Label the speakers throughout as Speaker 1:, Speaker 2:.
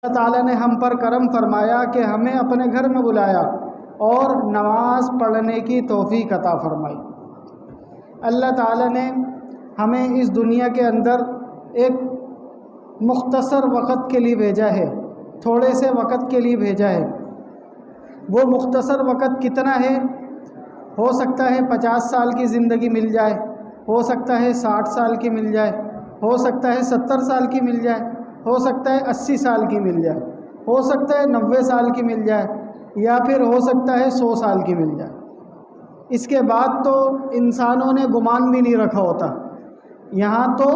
Speaker 1: اللہ تعالیٰ نے ہم پر کرم فرمایا کہ ہمیں اپنے گھر میں بلایا اور نماز پڑھنے کی توفیق عطا فرمائی۔ اللہ تعالیٰ نے ہمیں اس دنیا کے اندر ایک مختصر وقت کے لیے بھیجا ہے، تھوڑے سے وقت کے لیے بھیجا ہے۔ وہ مختصر وقت کتنا ہے؟ ہو سکتا ہے 50 سال کی زندگی مل جائے، ہو سکتا ہے 60 سال کی مل جائے، ہو سکتا ہے 70 سال کی مل جائے، ہو سکتا ہے 80 سال کی مل جائے، ہو سکتا ہے 90 سال کی مل جائے، یا پھر ہو سکتا ہے 100 سال کی مل جائے۔ اس کے بعد تو انسانوں نے گمان بھی نہیں رکھا ہوتا۔ یہاں تو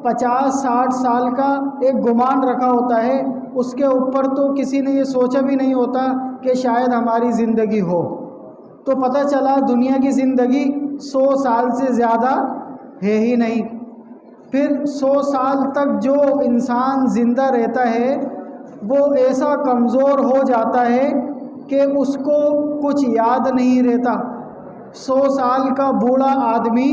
Speaker 1: 50-60 سال کا ایک گمان رکھا ہوتا ہے، اس کے اوپر تو کسی نے یہ سوچا بھی نہیں ہوتا کہ شاید ہماری زندگی ہو۔ تو پتہ چلا دنیا کی زندگی 100 سال سے زیادہ ہے ہی نہیں۔ پھر 100 سال تک جو انسان زندہ رہتا ہے وہ ایسا کمزور ہو جاتا ہے کہ اس کو کچھ یاد نہیں رہتا۔ 100 سال کا بوڑھا آدمی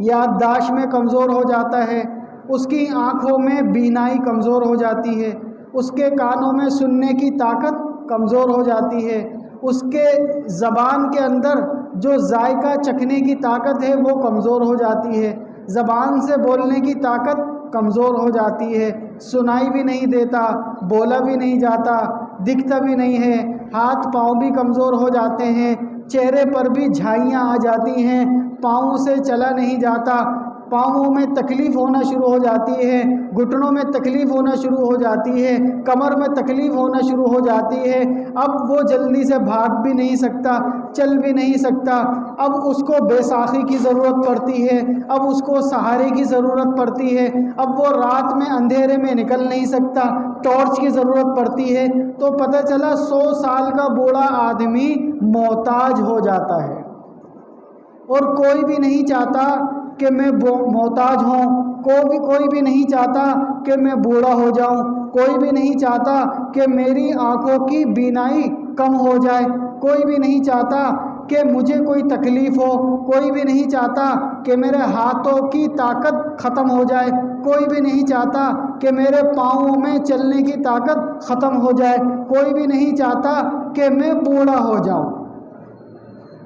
Speaker 1: یادداشت میں کمزور ہو جاتا ہے، اس کی آنکھوں میں بینائی کمزور ہو جاتی ہے، اس کے کانوں میں سننے کی طاقت کمزور ہو جاتی ہے، اس کے زبان کے اندر جو ذائقہ چکھنے کی طاقت ہے وہ کمزور ہو جاتی ہے، زبان سے بولنے کی طاقت کمزور ہو جاتی ہے، سنائی بھی نہیں دیتا، بولا بھی نہیں جاتا، دکھتا بھی نہیں ہے، ہاتھ پاؤں بھی کمزور ہو جاتے ہیں، چہرے پر بھی جھائیاں آ جاتی ہیں، پاؤں سے چلا نہیں جاتا، پاؤں میں تکلیف ہونا شروع ہو جاتی ہے، گھٹنوں میں تکلیف ہونا شروع ہو جاتی ہے، کمر میں تکلیف ہونا شروع ہو جاتی ہے۔ اب وہ جلدی سے بھاگ بھی نہیں سکتا، چل بھی نہیں سکتا، اب اس کو بیساکھی کی ضرورت پڑتی ہے، اب اس کو سہارے کی ضرورت پڑتی ہے، اب وہ رات میں اندھیرے میں نکل نہیں سکتا، ٹارچ کی ضرورت پڑتی ہے۔ تو پتہ چلا 100 سال کا بوڑھا آدمی محتاج ہو جاتا ہے، اور کوئی بھی نہیں چاہتا کہ میں محتاج ہوں، کوئی بھی نہیں چاہتا کہ میں بوڑھا ہو جاؤں، کوئی بھی نہیں چاہتا کہ میری آنکھوں کی بینائی کم ہو جائے، کوئی بھی نہیں چاہتا کہ مجھے کوئی تکلیف ہو، کوئی بھی نہیں چاہتا کہ میرے ہاتھوں کی طاقت ختم ہو جائے، کوئی بھی نہیں چاہتا کہ میرے پاؤں میں چلنے کی طاقت ختم ہو جائے، کوئی بھی نہیں چاہتا کہ میں بوڑھا ہو جاؤں۔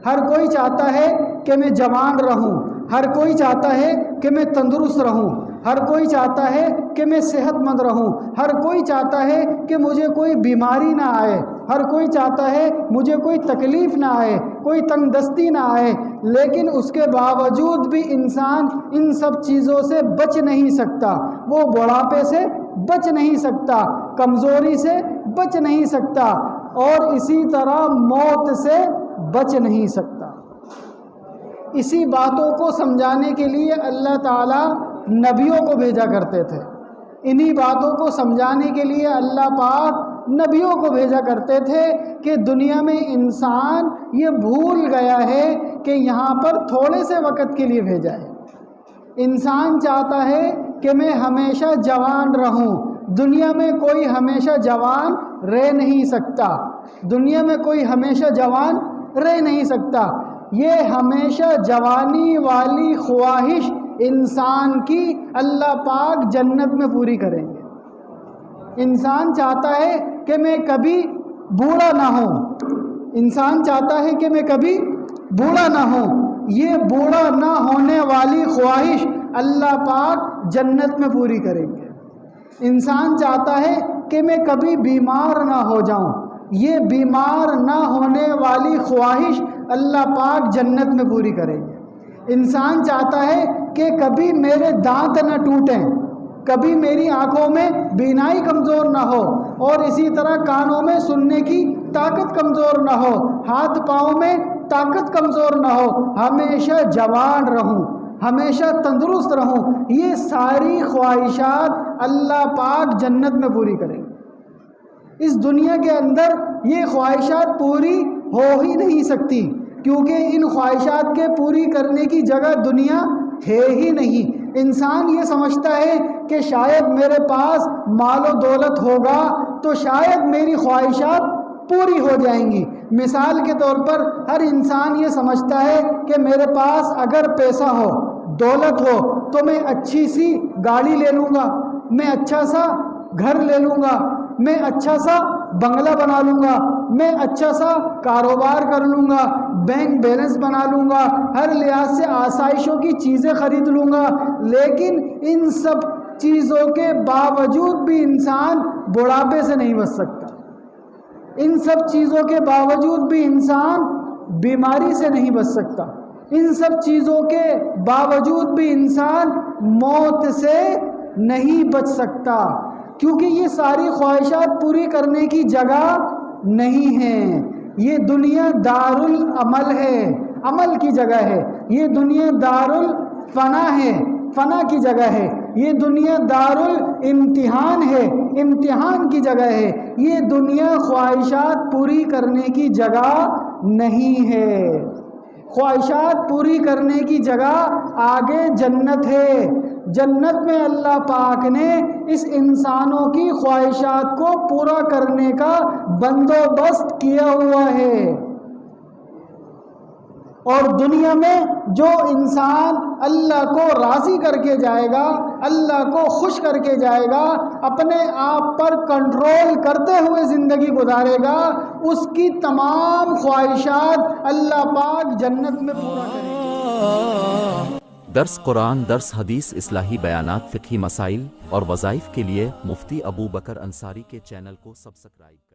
Speaker 1: ہر کوئی چاہتا ہے کہ میں جوان رہوں، ہر کوئی چاہتا ہے کہ میں تندرست رہوں، ہر کوئی چاہتا ہے کہ میں صحت مند رہوں، ہر کوئی چاہتا ہے کہ مجھے کوئی بیماری نہ آئے، ہر کوئی چاہتا ہے مجھے کوئی تکلیف نہ آئے، کوئی تنگ دستی نہ آئے۔ لیکن اس کے باوجود بھی انسان ان سب چیزوں سے بچ نہیں سکتا، وہ بڑھاپے سے بچ نہیں سکتا، کمزوری سے بچ نہیں سکتا، اور اسی طرح موت سے بچ نہیں سکتا۔ اسی باتوں کو سمجھانے کے لیے اللہ تعالیٰ نبیوں کو بھیجا کرتے تھے، انہی باتوں کو سمجھانے کے لیے اللہ پاک نبیوں کو بھیجا کرتے تھے کہ دنیا میں انسان یہ بھول گیا ہے کہ یہاں پر تھوڑے سے وقت کے لیے بھیجا ہے۔ انسان چاہتا ہے کہ میں ہمیشہ جوان رہوں، دنیا میں کوئی ہمیشہ جوان رہ نہیں سکتا، دنیا میں کوئی ہمیشہ جوان رہ نہیں سکتا۔ یہ ہمیشہ جوانی والی خواہش انسان کی اللہ پاک جنت میں پوری کریں گے۔ انسان چاہتا ہے کہ میں کبھی بوڑھا نہ ہوں، انسان چاہتا ہے کہ میں کبھی بوڑھا نہ ہوں۔ یہ بوڑھا نہ ہونے والی خواہش اللہ پاک جنت میں پوری کریں گے۔ انسان چاہتا ہے کہ میں کبھی بیمار نہ ہو جاؤں، یہ بیمار نہ ہونے والی خواہش اللہ پاک جنت میں پوری کریں گے۔ انسان چاہتا ہے کہ کبھی میرے دانت نہ ٹوٹیں، کبھی میری آنکھوں میں بینائی کمزور نہ ہو، اور اسی طرح کانوں میں سننے کی طاقت کمزور نہ ہو، ہاتھ پاؤں میں طاقت کمزور نہ ہو، ہمیشہ جوان رہوں، ہمیشہ تندرست رہوں۔ یہ ساری خواہشات اللہ پاک جنت میں پوری کریں گے۔ اس دنیا کے اندر یہ خواہشات پوری ہو ہی نہیں سکتی، کیونکہ ان خواہشات کے پوری کرنے کی جگہ دنیا ہے ہی نہیں۔ انسان یہ سمجھتا ہے کہ شاید میرے پاس مال و دولت ہوگا تو شاید میری خواہشات پوری ہو جائیں گی۔ مثال کے طور پر ہر انسان یہ سمجھتا ہے کہ میرے پاس اگر پیسہ ہو، دولت ہو، تو میں اچھی سی گاڑی لے لوں گا، میں اچھا سا گھر لے لوں گا، میں اچھا سا بنگلہ بنا لوں گا، میں اچھا سا کاروبار کر لوں گا، بینک بیلنس بنا لوں گا، ہر لحاظ سے آسائشوں کی چیزیں خرید لوں گا، لیکن ان سب چیزوں کے باوجود بھی انسان بڑھاپے سے نہیں بچ سکتا، ان سب چیزوں کے باوجود بھی انسان بیماری سے نہیں بچ سکتا، ان سب چیزوں کے باوجود بھی انسان موت سے نہیں بچ سکتا، کیونکہ یہ ساری خواہشات پوری کرنے کی جگہ نہیں ہے۔ یہ دنیا دار العمل ہے، عمل کی جگہ ہے، یہ دنیا دار الفنا ہے، فنا کی جگہ ہے، یہ دنیا دار الامتحان ہے، امتحان کی جگہ ہے، یہ دنیا خواہشات پوری کرنے کی جگہ نہیں ہے۔ خواہشات پوری کرنے کی جگہ آگے جنت ہے، جنت میں اللہ پاک نے اس انسانوں کی خواہشات کو پورا کرنے کا بندوبست کیا ہوا ہے۔ اور دنیا میں جو انسان اللہ کو راضی کر کے جائے گا، اللہ کو خوش کر کے جائے گا، اپنے آپ پر کنٹرول کرتے ہوئے زندگی گزارے گا، اس کی تمام خواہشات اللہ پاک جنت میں پورا کرے گا۔
Speaker 2: درس قرآن، درس حدیث، اصلاحی بیانات، فقہی مسائل اور وظائف کے لیے مفتی ابو بکر انصاری کے چینل کو سبسکرائب کریں۔